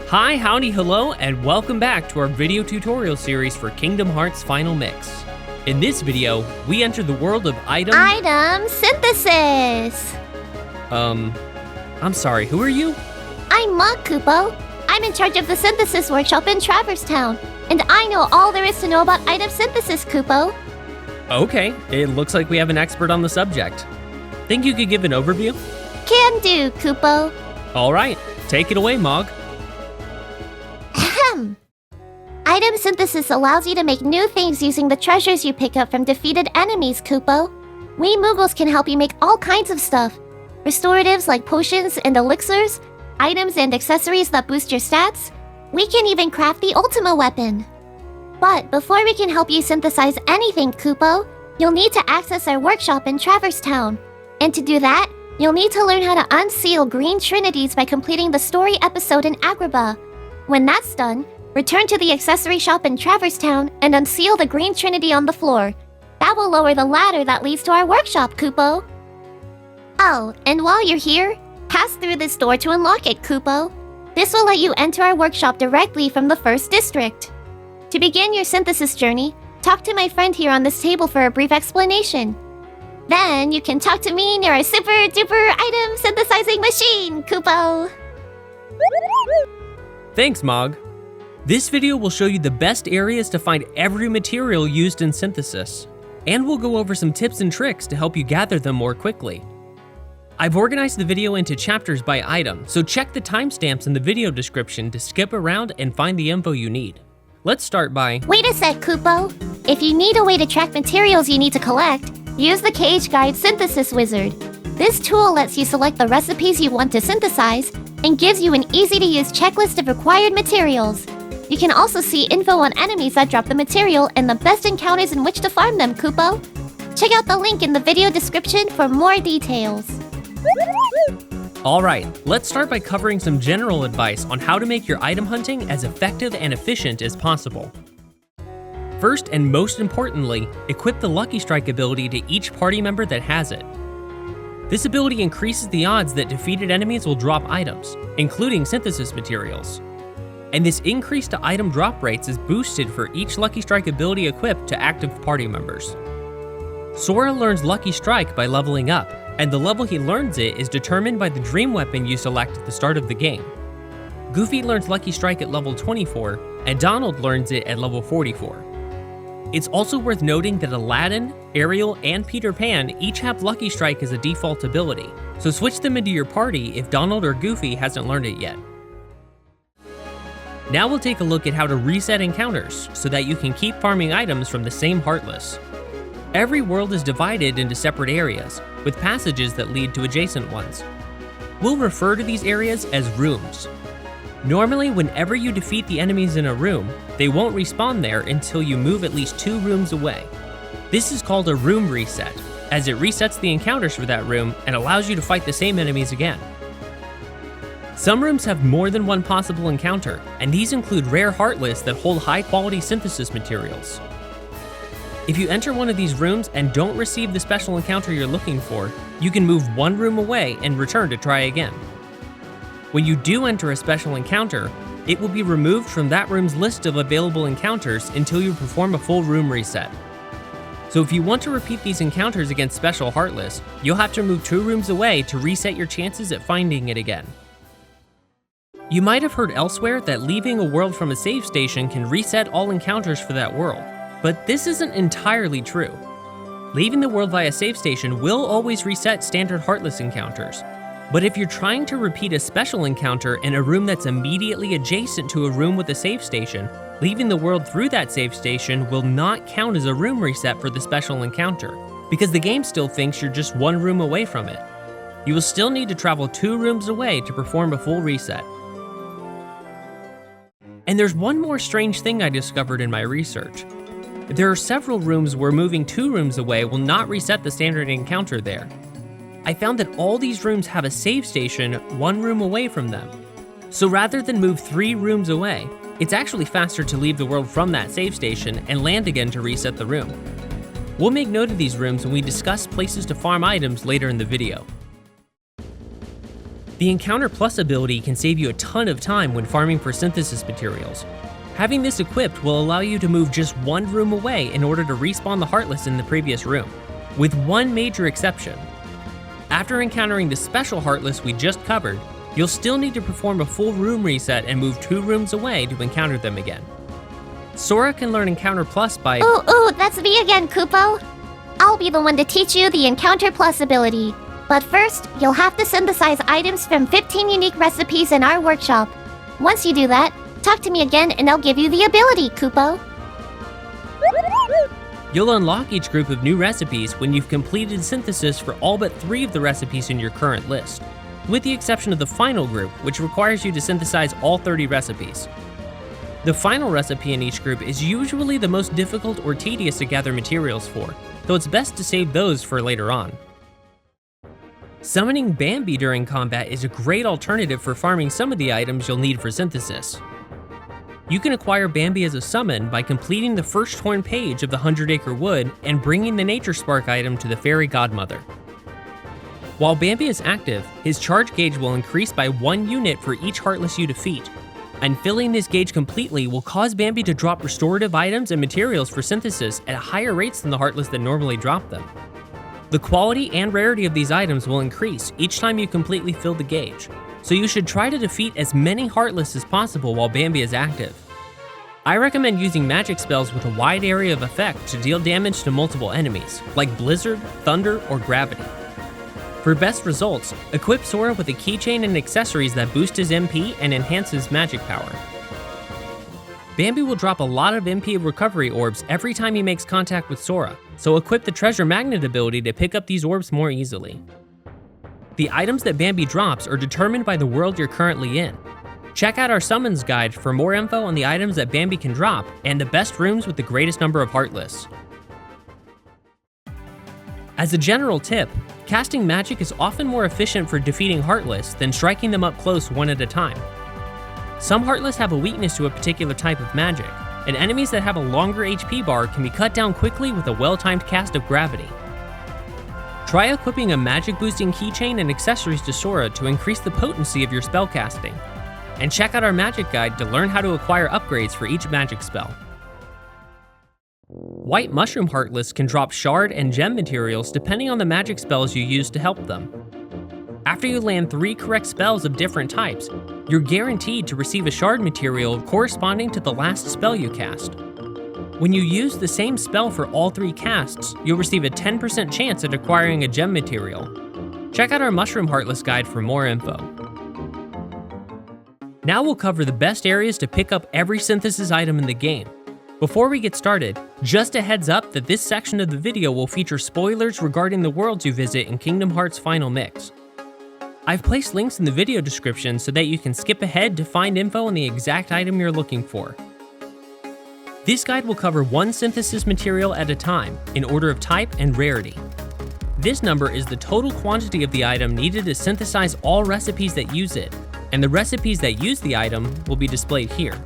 Hi, howdy, hello, and welcome back to our video tutorial series for Kingdom Hearts Final Mix. In this video, we enter the world of item synthesis! I'm sorry, who are you? I'm Mog Kupo. I'm in charge of the synthesis workshop in Traverse Town, and I know all there is to know about item synthesis, Kupo. Okay, it looks like we have an expert on the subject. Think you could give an overview? Can do, Kupo. Alright, take it away, Mog. Item synthesis allows you to make new things using the treasures you pick up from defeated enemies, Kupo. We Moogles can help you make all kinds of stuff. Restoratives like potions and elixirs, items and accessories that boost your stats. We can even craft the Ultima weapon. But before we can help you synthesize anything, Kupo, you'll need to access our workshop in Traverse Town. And to do that, you'll need to learn how to unseal green trinities by completing the story episode in Agrabah. When that's done, return to the accessory shop in Traverse Town and unseal the green trinity on the floor. That will lower the ladder that leads to our workshop, Kupo. Oh, and while you're here, pass through this door to unlock it, Kupo. This will let you enter our workshop directly from the first district. To begin your synthesis journey, talk to my friend here on this table for a brief explanation. Then you can talk to me near our super duper item synthesizing machine, Kupo. Thanks, Mog. This video will show you the best areas to find every material used in synthesis, and we'll go over some tips and tricks to help you gather them more quickly. I've organized the video into chapters by item, so check the timestamps in the video description to skip around and find the info you need. Let's start by... Wait a sec, Kupo. If you need a way to track materials you need to collect, use the KHGuides synthesis wizard. This tool lets you select the recipes you want to synthesize and gives you an easy-to-use checklist of required materials. You can also see info on enemies that drop the material and the best encounters in which to farm them, Kupo. Check out the link in the video description for more details. Alright, let's start by covering some general advice on how to make your item hunting as effective and efficient as possible. First and most importantly, equip the Lucky Strike ability to each party member that has it. This ability increases the odds that defeated enemies will drop items, including synthesis materials. And this increase to item drop rates is boosted for each Lucky Strike ability equipped to active party members. Sora learns Lucky Strike by leveling up, and the level he learns it is determined by the dream weapon you select at the start of the game. Goofy learns Lucky Strike at level 24, and Donald learns it at level 44. It's also worth noting that Aladdin, Ariel, and Peter Pan each have Lucky Strike as a default ability, so switch them into your party if Donald or Goofy hasn't learned it yet. Now we'll take a look at how to reset encounters so that you can keep farming items from the same Heartless. Every world is divided into separate areas, with passages that lead to adjacent ones. We'll refer to these areas as rooms. Normally, whenever you defeat the enemies in a room, they won't respawn there until you move at least 2 rooms away. This is called a room reset, as it resets the encounters for that room and allows you to fight the same enemies again. Some rooms have more than one possible encounter, and these include rare Heartless that hold high-quality synthesis materials. If you enter one of these rooms and don't receive the special encounter you're looking for, you can move 1 room away and return to try again. When you do enter a special encounter, it will be removed from that room's list of available encounters until you perform a full room reset. So if you want to repeat these encounters against special Heartless, you'll have to move 2 rooms away to reset your chances at finding it again. You might have heard elsewhere that leaving a world from a save station can reset all encounters for that world, but this isn't entirely true. Leaving the world via save station will always reset standard Heartless encounters, but if you're trying to repeat a special encounter in a room that's immediately adjacent to a room with a save station, leaving the world through that save station will not count as a room reset for the special encounter, because the game still thinks you're just 1 room away from it. You will still need to travel 2 rooms away to perform a full reset. And there's one more strange thing I discovered in my research. There are several rooms where moving 2 rooms away will not reset the standard encounter there. I found that all these rooms have a save station 1 room away from them. So rather than move 3 rooms away, it's actually faster to leave the world from that save station and land again to reset the room. We'll make note of these rooms when we discuss places to farm items later in the video. The Encounter Plus ability can save you a ton of time when farming for synthesis materials. Having this equipped will allow you to move just one room away in order to respawn the Heartless in the previous room, with one major exception. After encountering the special Heartless we just covered, you'll still need to perform a full room reset and move 2 rooms away to encounter them again. Sora can learn Encounter Plus by— Ooh, that's me again, Kupo. I'll be the one to teach you the Encounter Plus ability. But first, you'll have to synthesize items from 15 unique recipes in our workshop. Once you do that, talk to me again and I'll give you the ability, Kupo. You'll unlock each group of new recipes when you've completed synthesis for all but 3 of the recipes in your current list, with the exception of the final group, which requires you to synthesize all 30 recipes. The final recipe in each group is usually the most difficult or tedious to gather materials for, though it's best to save those for later on. Summoning Bambi during combat is a great alternative for farming some of the items you'll need for synthesis. You can acquire Bambi as a summon by completing the first torn page of the 100 Acre Wood and bringing the Nature Spark item to the Fairy Godmother. While Bambi is active, his charge gauge will increase by 1 unit for each Heartless you defeat, and filling this gauge completely will cause Bambi to drop restorative items and materials for synthesis at higher rates than the Heartless that normally drop them. The quality and rarity of these items will increase each time you completely fill the gauge, so you should try to defeat as many Heartless as possible while Bambi is active. I recommend using magic spells with a wide area of effect to deal damage to multiple enemies, like Blizzard, Thunder, or Gravity. For best results, equip Sora with a keychain and accessories that boost his MP and enhance his magic power. Bambi will drop a lot of MP recovery orbs every time he makes contact with Sora, so equip the Treasure Magnet ability to pick up these orbs more easily. The items that Bambi drops are determined by the world you're currently in. Check out our summons guide for more info on the items that Bambi can drop and the best rooms with the greatest number of Heartless. As a general tip, casting magic is often more efficient for defeating Heartless than striking them up close one at a time. Some Heartless have a weakness to a particular type of magic, and enemies that have a longer HP bar can be cut down quickly with a well-timed cast of Gravity. Try equipping a magic-boosting keychain and accessories to Sora to increase the potency of your spellcasting, and check out our magic guide to learn how to acquire upgrades for each magic spell. White Mushroom Heartless can drop shard and gem materials depending on the magic spells you use to help them. After you land 3 correct spells of different types, you're guaranteed to receive a shard material corresponding to the last spell you cast. When you use the same spell for all 3 casts, you'll receive a 10% chance at acquiring a gem material. Check out our Mushroom Heartless guide for more info. Now we'll cover the best areas to pick up every synthesis item in the game. Before we get started, just a heads up that this section of the video will feature spoilers regarding the worlds you visit in Kingdom Hearts Final Mix. I've placed links in the video description so that you can skip ahead to find info on the exact item you're looking for. This guide will cover 1 synthesis material at a time, in order of type and rarity. This number is the total quantity of the item needed to synthesize all recipes that use it, and the recipes that use the item will be displayed here.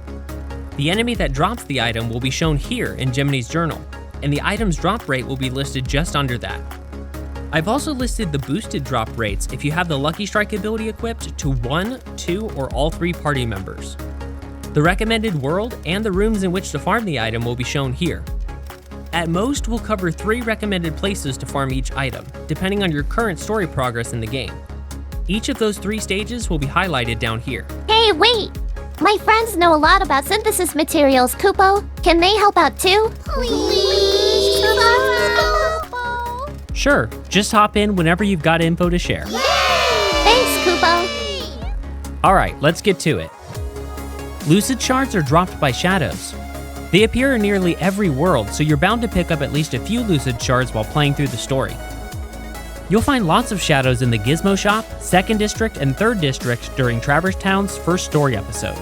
The enemy that drops the item will be shown here in Gemini's journal, and the item's drop rate will be listed just under that. I've also listed the boosted drop rates if you have the Lucky Strike ability equipped to 1, 2, or all 3 party members. The recommended world and the rooms in which to farm the item will be shown here. At most, we'll cover 3 recommended places to farm each item, depending on your current story progress in the game. Each of those 3 stages will be highlighted down here. Hey, wait! My friends know a lot about synthesis materials, Kupo. Can they help out too? Please, Kupo. Sure, just hop in whenever you've got info to share. Yay! Thanks, Kupo. Alright, let's get to it. Lucid Shards are dropped by shadows. They appear in nearly every world, so you're bound to pick up at least a few Lucid Shards while playing through the story. You'll find lots of shadows in the Gizmo Shop, 2nd District, and 3rd District during Traverse Town's first story episode.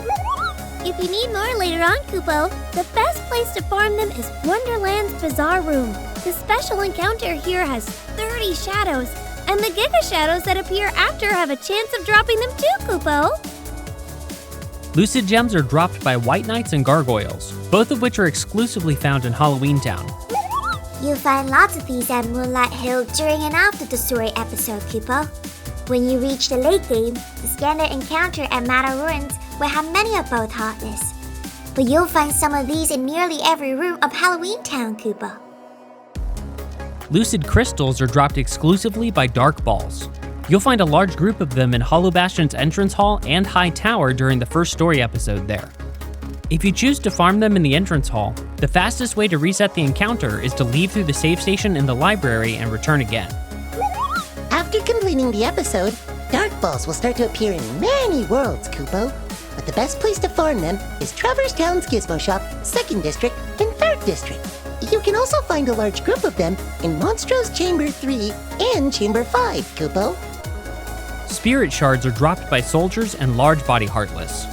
If you need more later on, Kupo, the best place to farm them is Wonderland's Bazaar Room. The special encounter here has 30 shadows, and the Giga Shadows that appear after have a chance of dropping them too, Kupo. Lucid Gems are dropped by White Knights and Gargoyles, both of which are exclusively found in Halloween Town. You'll find lots of these at Moonlight Hill during and after the story episode, Kupo. When you reach the late game, the standard encounter at Matter Ruins will have many of both Heartless. But you'll find some of these in nearly every room of Halloween Town, Koopa. Lucid Crystals are dropped exclusively by Dark Balls. You'll find a large group of them in Hollow Bastion's entrance hall and high tower during the first story episode there. If you choose to farm them in the entrance hall, the fastest way to reset the encounter is to leave through the save station in the library and return again. After completing the episode, Dark Balls will start to appear in many worlds, Koopo. But the best place to farm them is Traverse Town's Gizmo Shop, 2nd District, and 3rd District. You can also find a large group of them in Monstro's Chamber 3 and Chamber 5, Koopo. Spirit Shards are dropped by soldiers and large body Heartless.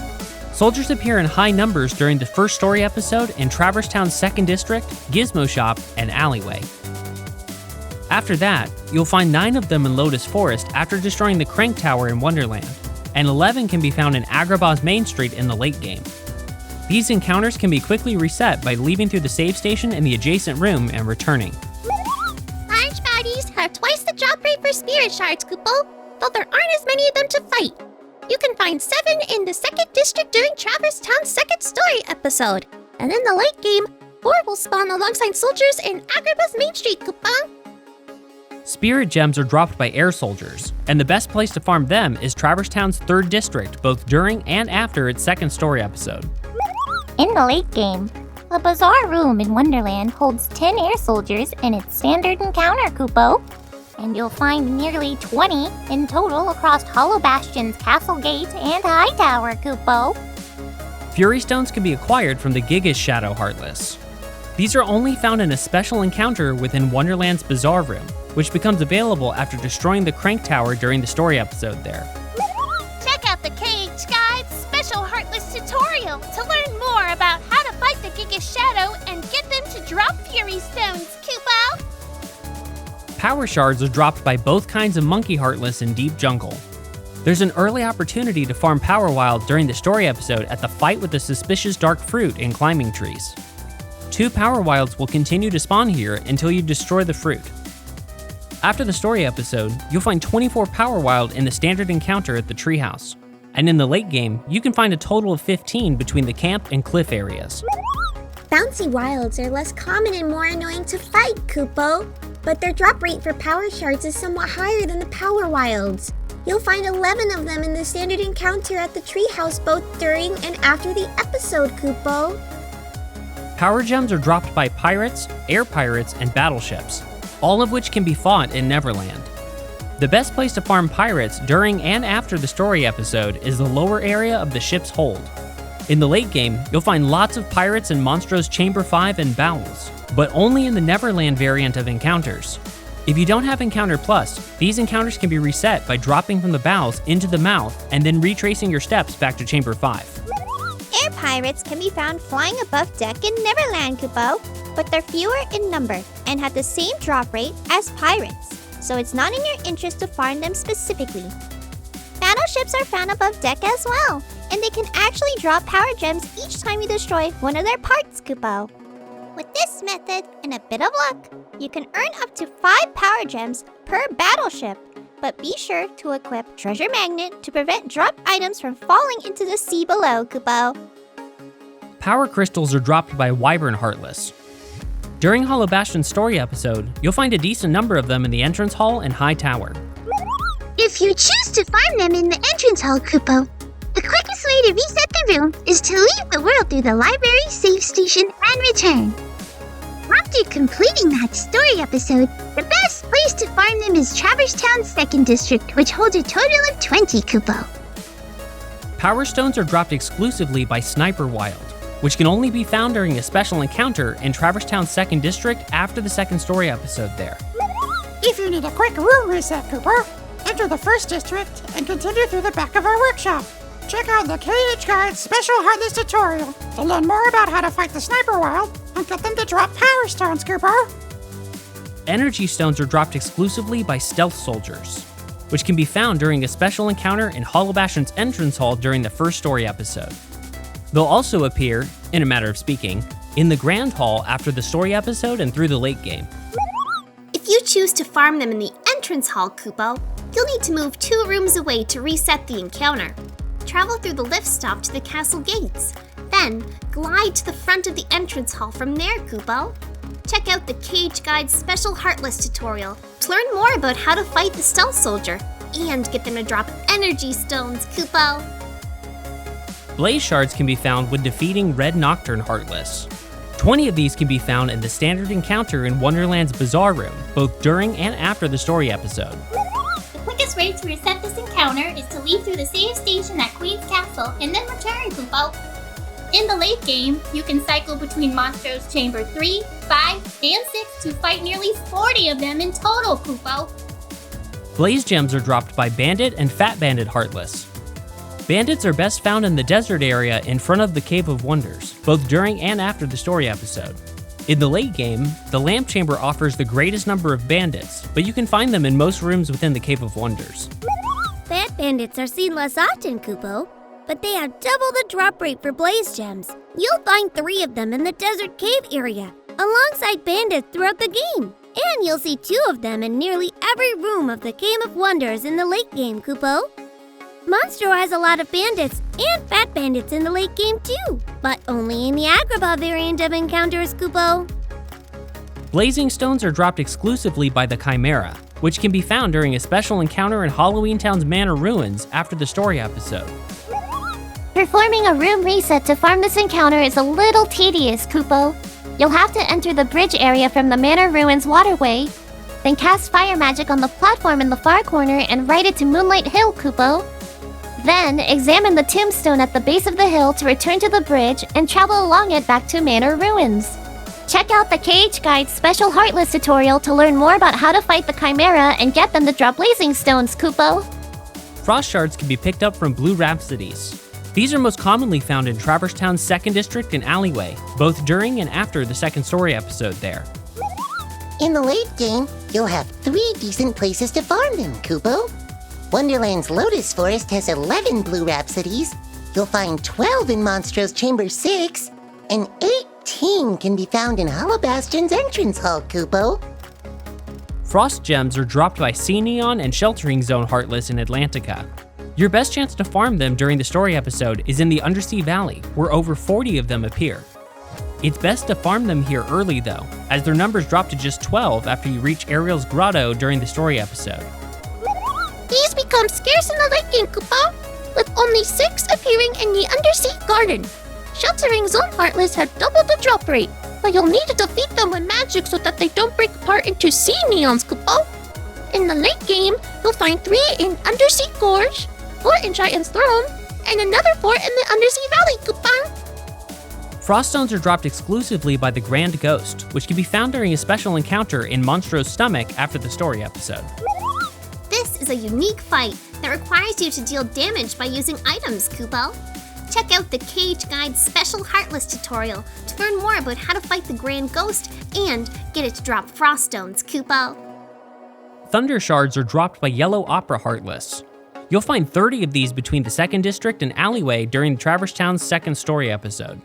Soldiers appear in high numbers during the first story episode in Traverse Town's 2nd District, Gizmo Shop, and Alleyway. After that, you'll find 9 of them in Lotus Forest after destroying the Crank Tower in Wonderland, and 11 can be found in Agrabah's Main Street in the late game. These encounters can be quickly reset by leaving through the save station in the adjacent room and returning. Large bodies have twice the drop rate for Spirit Shards, Koopo, though there aren't as many of them to fight. You can find 7 in the 2nd District during Traverse Town's 2nd story episode, and in the late game, 4 will spawn alongside soldiers in Agrabah's Main Street, Koopa. Spirit Gems are dropped by air soldiers, and the best place to farm them is Traverse Town's 3rd District, both during and after its 2nd story episode. In the late game, the Bazaar Room in Wonderland holds 10 air soldiers in its standard encounter, Koopo. And you'll find nearly 20 in total across Hollow Bastion's Castle Gate and High Tower, Koopo. Fury Stones can be acquired from the Gigas Shadow Heartless. These are only found in a special encounter within Wonderland's Bazaar Room, which becomes available after destroying the Crank Tower during the story episode there. Check out the KHGuides special Heartless tutorial to learn more about how to fight the Gigas Shadow and get them to drop Fury Stones, Koopo! Power Shards are dropped by both kinds of Monkey Heartless in Deep Jungle. There's an early opportunity to farm Power Wild during the story episode at the fight with the suspicious dark fruit in Climbing Trees. 2 Power Wilds will continue to spawn here until you destroy the fruit. After the story episode, you'll find 24 Power Wild in the standard encounter at the treehouse. And in the late game, you can find a total of 15 between the camp and cliff areas. Bouncy Wilds are less common and more annoying to fight, Koopo. But their drop rate for Power Shards is somewhat higher than the Power Wilds. You'll find 11 of them in the standard encounter at the treehouse both during and after the episode, Koopo. Power Gems are dropped by pirates, air pirates, and battleships, all of which can be fought in Neverland. The best place to farm pirates during and after the story episode is the lower area of the ship's hold. In the late game, you'll find lots of pirates in Monstro's Chamber 5 and Bowels, but only in the Neverland variant of encounters. If you don't have Encounter Plus, these encounters can be reset by dropping from the bows into the mouth and then retracing your steps back to Chamber 5. Air pirates can be found flying above deck in Neverland, Koopo, but they're fewer in number and have the same drop rate as pirates, so it's not in your interest to farm them specifically. Battleships are found above deck as well, and they can actually drop power gems each time you destroy one of their parts, Koopo. With this method and a bit of luck, you can earn up to 5 power gems per battleship, but be sure to equip Treasure Magnet to prevent drop items from falling into the sea below, Koopo. Power Crystals are dropped by Wyvern Heartless. During Hollow Bastion's story episode, you'll find a decent number of them in the entrance hall and high tower. If you choose to farm them in the entrance hall, Koopo, the quickest way to reset the room is to leave the world through the library, save station, and return. After completing that story episode, the best place to farm them is Traverse Town's 2nd District, which holds a total of 20, Koopo. Power Stones are dropped exclusively by Sniper Wild, which can only be found during a special encounter in Traverse Town's 2nd District after the 2nd story episode there. If you need a quick room reset, Koopo, enter the 1st District and continue through the back of our workshop. Check out the KHGuides special Heartless tutorial to learn more about how to fight the Sniper Wild and get them to drop Power Stones, Koopo. Energy Stones are dropped exclusively by Stealth Soldiers, which can be found during a special encounter in Hollow Bastion's entrance hall during the 1st story episode. They'll also appear, in a matter of speaking, in the Grand Hall after the story episode and through the late game. If you choose to farm them in the entrance hall, Kupo. You'll need to move 2 rooms away to reset the encounter. Travel through the lift stop to the castle gates. Then, glide to the front of the entrance hall from there, Kupo. Check out the KHGuides special Heartless tutorial to learn more about how to fight the stealth soldier and get them to drop energy stones, Kupo. Blaze shards can be found when defeating Red Nocturne Heartless. 20 of these can be found in the standard encounter in Wonderland's Bazaar Room, both during and after the story episode. The quickest way to reset this encounter is to leave through the save station at Queen's Castle and then return, Kupo. In the late game, you can cycle between Monstros Chamber 3, 5, and 6 to fight nearly 40 of them in total, Kupo. Blaze gems are dropped by Bandit and Fat Bandit Heartless. Bandits are best found in the desert area in front of the Cave of Wonders, both during and after the story episode. In the late game, the Lamp Chamber offers the greatest number of bandits, but you can find them in most rooms within the Cave of Wonders. Fat bandits are seen less often, Kupo, but they have double the drop rate for blaze gems. You'll find 3 of them in the desert cave area, alongside bandits throughout the game. And you'll see 2 of them in nearly every room of the Cave of Wonders in the late game, Kupo. Monstro has a lot of bandits and fat bandits in the late game too, but only in the Agrabah variant of encounters, Kupo. Blazing stones are dropped exclusively by the Chimera, which can be found during a special encounter in Halloween Town's Manor Ruins after the story episode. Performing a room reset to farm this encounter is a little tedious, Kupo. You'll have to enter the bridge area from the Manor Ruins waterway, then cast fire magic on the platform in the far corner and ride it to Moonlight Hill, Kupo. Then, examine the tombstone at the base of the hill to return to the bridge and travel along it back to Manor Ruins. Check out the KHGuides special Heartless tutorial to learn more about how to fight the Chimera and get them to drop blazing stones, Kupo. Frost shards can be picked up from Blue Rhapsodies. These are most commonly found in Traverse Town's 2nd District and Alleyway, both during and after the second story episode there. In the late game, you'll have 3 decent places to farm them, Kupo. Wonderland's Lotus Forest has 11 Blue Rhapsodies. You'll find 12 in Monstros Chamber 6, and 18 can be found in Hollow Bastion's entrance hall, Kupo. Frost gems are dropped by Sea Neon and Sheltering Zone Heartless in Atlantica. Your best chance to farm them during the story episode is in the Undersea Valley, where over 40 of them appear. It's best to farm them here early though, as their numbers drop to just 12 after you reach Ariel's Grotto during the story episode. These become scarce in the late game, Kupo, with only 6 appearing in the Undersea Garden. Sheltering Zone Heartless have double the drop rate, but you'll need to defeat them with magic so that they don't break apart into sea neons, Kupo. In the late game, you'll find 3 in Undersea Gorge, 4 in Giant's Throne, and another 4 in the Undersea Valley, Kupo. Frost stones are dropped exclusively by the Grand Ghost, which can be found during a special encounter in Monstro's stomach after the story episode. This is a unique fight that requires you to deal damage by using items, Kupo. Check out the KHGuides special Heartless tutorial to learn more about how to fight the Grand Ghost and get it to drop Frost Stones, Kupo. Thunder shards are dropped by Yellow Opera Heartless. You'll find 30 of these between the 2nd District and Alleyway during Traverse Town's 2nd story episode.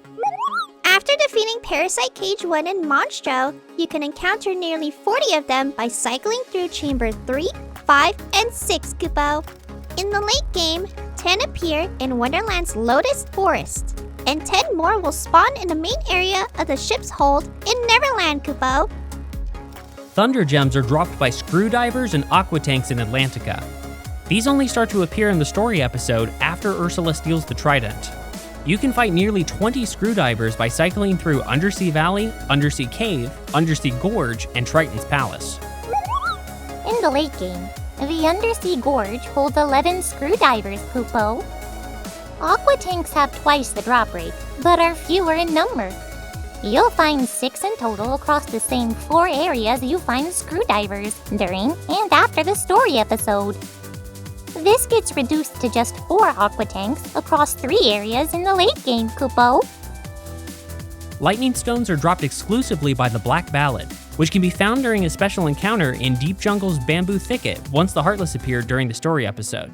After defeating Parasite Cage 1 in Monstro, you can encounter nearly 40 of them by cycling through Chamber 3, 5, and 6, Kupo. In the late game, 10 appear in Wonderland's Lotus Forest, and 10 more will spawn in the main area of the ship's hold in Neverland, Kupo. Thunder gems are dropped by Screwdivers and Aqua Tanks in Atlantica. These only start to appear in the story episode after Ursula steals the trident. You can fight nearly 20 Screwdivers by cycling through Undersea Valley, Undersea Cave, Undersea Gorge, and Triton's Palace. In the late game, the Undersea Gorge holds 11 Screwdivers, Kupo. Aqua Tanks have twice the drop rate, but are fewer in number. You'll find 6 in total across the same 4 areas you find Screwdivers during and after the story episode. This gets reduced to just 4 Aqua Tanks across 3 areas in the late game, Kupo. Lightning stones are dropped exclusively by the Black Ballad, which can be found during a special encounter in Deep Jungle's Bamboo Thicket once the Heartless appeared during the story episode.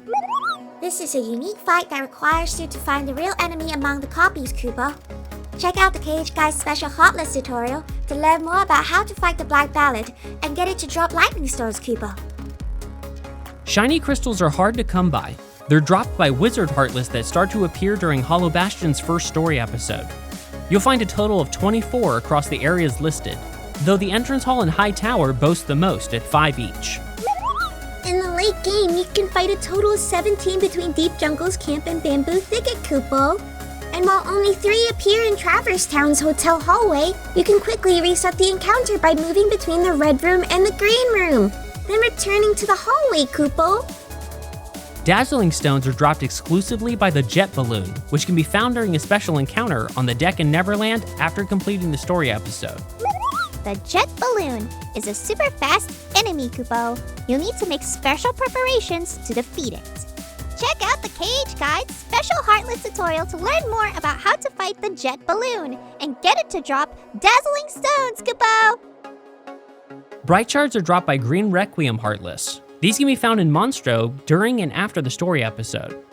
This is a unique fight that requires you to find the real enemy among the copies, Kupo. Check out the KHGuides special Heartless tutorial to learn more about how to fight the Black Ballad and get it to drop lightning stones, Kupo. Shiny crystals are hard to come by. They're dropped by Wizard Heartless that start to appear during Hollow Bastion's first story episode. You'll find a total of 24 across the areas listed, though the entrance hall and high tower boast the most at 5 each. In the late game, you can fight a total of 17 between Deep Jungle's Camp and Bamboo Thicket, Kupo. And while only 3 appear in Traverse Town's hotel hallway, you can quickly reset the encounter by moving between the red room and the green room, then returning to the hallway, Kupo. Dazzling Stones are dropped exclusively by the Jet Balloon, which can be found during a special encounter on the deck in Neverland after completing the story episode. The Jet Balloon is a super fast enemy, Kupo. You'll need to make special preparations to defeat it. Check out the KHGuides special Heartless tutorial to learn more about how to fight the Jet Balloon and get it to drop Dazzling Stones, Kupo! Bright Shards are dropped by Green Requiem Heartless. These can be found in Monstro during and after the story episode.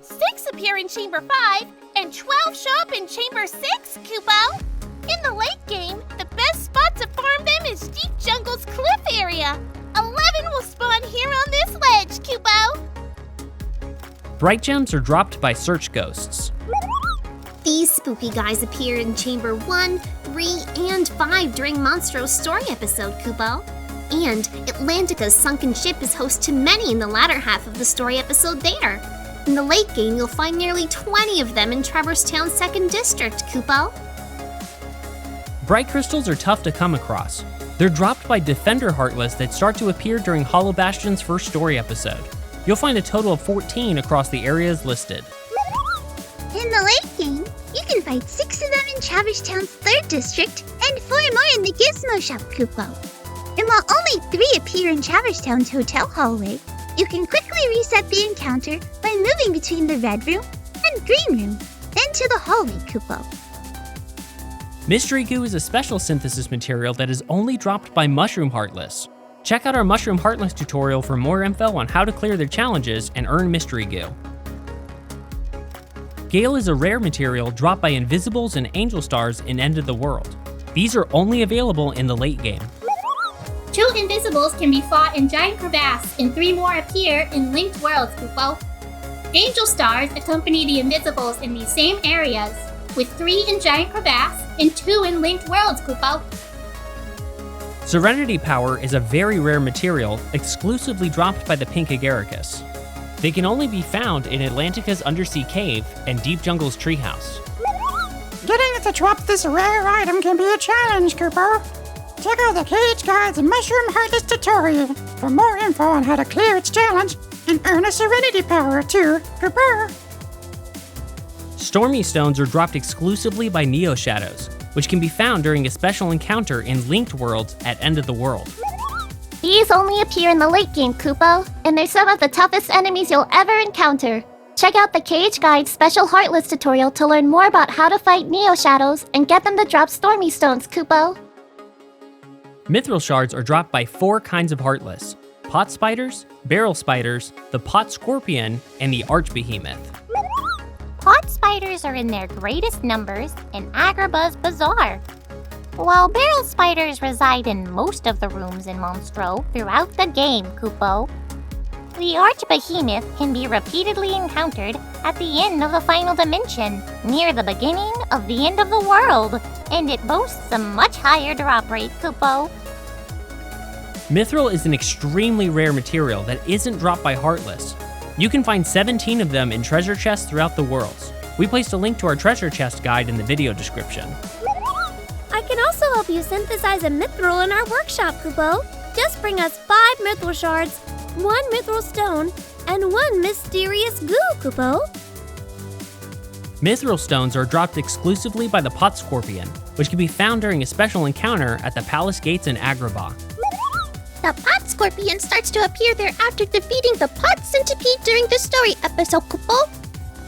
6 appear in Chamber 5, and 12 show up in Chamber 6, Kupo! In the late game, the best spot to farm them is Deep Jungle's cliff area. 11 will spawn here on this ledge, Kupo! Bright Gems are dropped by Search Ghosts. These spooky guys appear in Chamber 1, 3, and 5 during Monstro's story episode, Kupo. And Atlantica's sunken ship is host to many in the latter half of the story episode there. In the late game, you'll find nearly 20 of them in Traverse Town's 2nd District, Kupo. Bright Crystals are tough to come across. They're dropped by Defender Heartless that start to appear during Hollow Bastion's first story episode. You'll find a total of 14 across the areas listed. In the late game, you can fight 6 of them in Traverse Town's 3rd District and 4 more in the Gizmo Shop, Kupo. And while only 3 appear in Traverse Town's hotel hallway, you can quickly reset the encounter by moving between the red room and green room, then to the hallway, Kupo. Mystery Goo is a special synthesis material that is only dropped by Mushroom Heartless. Check out our Mushroom Heartless tutorial for more info on how to clear their challenges and earn Mystery Goo. Gale is a rare material dropped by Invisibles and Angel Stars in End of the World. These are only available in the late game. 2 Invisibles can be fought in Giant Crevasse, and 3 more appear in Linked Worlds, Kupo. Angel Stars accompany the Invisibles in these same areas, with 3 in Giant Crevasse and 2 in Linked Worlds, Kupo. Serenity Power is a very rare material exclusively dropped by the Pink Agaricus. They can only be found in Atlantica's Undersea Cave and Deep Jungle's Treehouse. Getting it to drop this rare item can be a challenge, Kupo. Check out the KHGuides Mushroom Heartless tutorial for more info on how to clear its challenge and earn a Serenity Power too, Kupo. Stormy Stones are dropped exclusively by Neo Shadows, which can be found during a special encounter in Linked Worlds at End of the World. These only appear in the late game, Kupo, and they're some of the toughest enemies you'll ever encounter. Check out the KHGuides special Heartless tutorial to learn more about how to fight Neo Shadows and get them to drop Stormy Stones, Kupo. Mythril Shards are dropped by 4 kinds of Heartless: Pot Spiders, Barrel Spiders, the Pot Scorpion, and the Arch Behemoth. Pot spiders are in their greatest numbers in Agrabah's Bazaar, while barrel spiders reside in most of the rooms in Monstro throughout the game, Kupo. The Arch Behemoth can be repeatedly encountered at the end of the final dimension, near the beginning of the end of the world, and it boasts a much higher drop rate, Kupo. Mythril is an extremely rare material that isn't dropped by Heartless. You can find 17 of them in treasure chests throughout the worlds. We placed a link to our treasure chest guide in the video description. I can also help you synthesize a Mythril in our workshop, Kupo. Just bring us 5 Mythril Shards, 1 Mythril Stone, and 1 Mysterious Goo, Kupo. Mythril Stones are dropped exclusively by the Pot Scorpion, which can be found during a special encounter at the Palace Gates in Agrabah. The Pot Scorpion starts to appear there after defeating the Pot Centipede during the story episode, Kupo.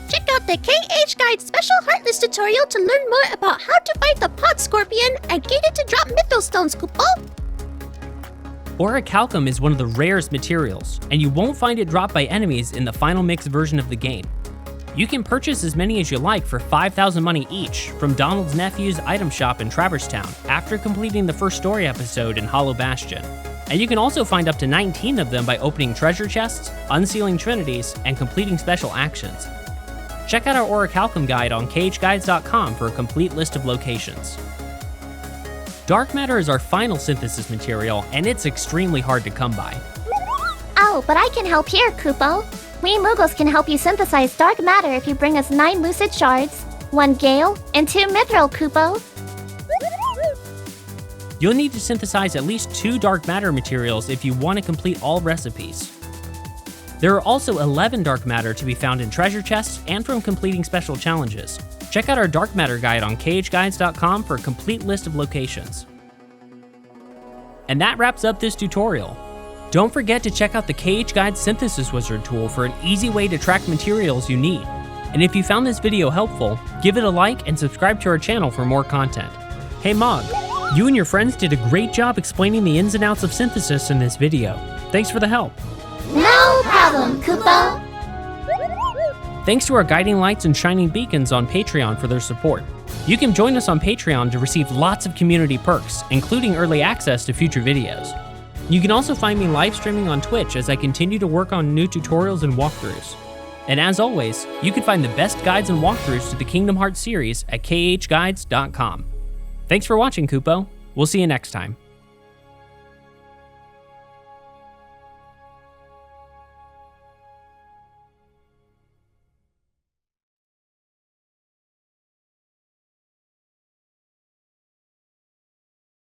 Check out the KHGuides special Heartless tutorial to learn more about how to fight the Pot Scorpion and get it to drop Mythril Stones, Kupo. Orichalcum is one of the rarest materials, and you won't find it dropped by enemies in the Final Mix version of the game. You can purchase as many as you like for 5,000 money each from Donald's Nephew's item shop in Traverse Town after completing the first story episode in Hollow Bastion. And you can also find up to 19 of them by opening treasure chests, unsealing trinities, and completing special actions. Check out our Orichalcum guide on KHGuides.com for a complete list of locations. Dark matter is our final synthesis material, and it's extremely hard to come by. Oh, but I can help here, Kupo. We Moogles can help you synthesize dark matter if you bring us 9 Lucid Shards, 1 Gale, and 2 Mythril, Kupo. You'll need to synthesize at least 2 dark matter materials if you want to complete all recipes. There are also 11 dark matter to be found in treasure chests and from completing special challenges. Check out our dark matter guide on KHGuides.com for a complete list of locations. And that wraps up this tutorial. Don't forget to check out the KHGuides Synthesis Wizard tool for an easy way to track materials you need. And if you found this video helpful, give it a like and subscribe to our channel for more content. Hey Mog, you and your friends did a great job explaining the ins and outs of synthesis in this video. Thanks for the help. No problem, Kupo. Thanks to our guiding lights and shining beacons on Patreon for their support. You can join us on Patreon to receive lots of community perks, including early access to future videos. You can also find me live streaming on Twitch as I continue to work on new tutorials and walkthroughs. And as always, you can find the best guides and walkthroughs to the Kingdom Hearts series at KHGuides.com. Thanks for watching, Kupo. We'll see you next time.